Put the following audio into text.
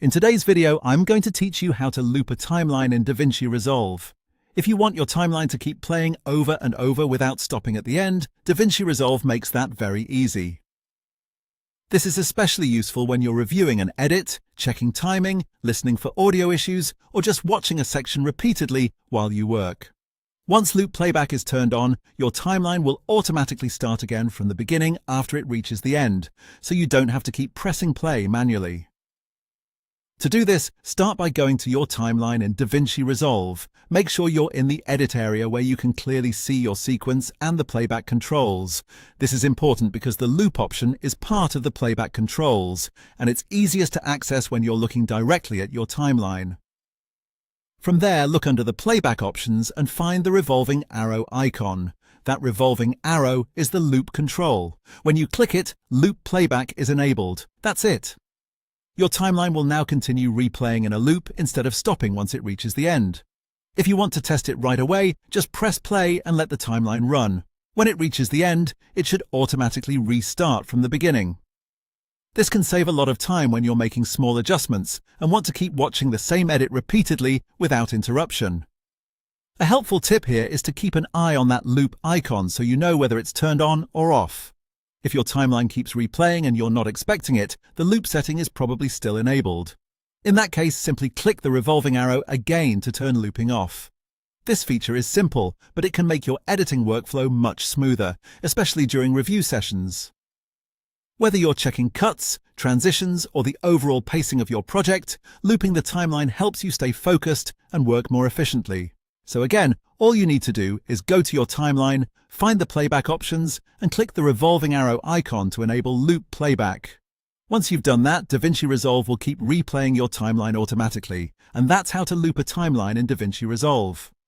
In today's video, I'm going to teach you how to loop a timeline in DaVinci Resolve. If you want your timeline to keep playing over and over without stopping at the end, DaVinci Resolve makes that very easy. This is especially useful when you're reviewing an edit, checking timing, listening for audio issues, or just watching a section repeatedly while you work. Once loop playback is turned on, your timeline will automatically start again from the beginning after it reaches the end, so you don't have to keep pressing play manually. To do this, start by going to your timeline in DaVinci Resolve. Make sure you're in the edit area where you can clearly see your sequence and the playback controls. This is important because the loop option is part of the playback controls, and it's easiest to access when you're looking directly at your timeline. From there, look under the playback options and find the revolving arrow icon. That revolving arrow is the loop control. When you click it, loop playback is enabled. That's it. Your timeline will now continue replaying in a loop instead of stopping once it reaches the end. If you want to test it right away, just press play and let the timeline run. When it reaches the end, it should automatically restart from the beginning. This can save a lot of time when you're making small adjustments and want to keep watching the same edit repeatedly without interruption. A helpful tip here is to keep an eye on that loop icon so you know whether it's turned on or off. If your timeline keeps replaying and you're not expecting it, the loop setting is probably still enabled. In that case, simply click the revolving arrow again to turn looping off. This feature is simple, but it can make your editing workflow much smoother, especially during review sessions. Whether you're checking cuts, transitions, or the overall pacing of your project, looping the timeline helps you stay focused and work more efficiently. So again, all you need to do is go to your timeline, find the playback options, and click the revolving arrow icon to enable loop playback. Once you've done that, DaVinci Resolve will keep replaying your timeline automatically, and that's how to loop a timeline in DaVinci Resolve.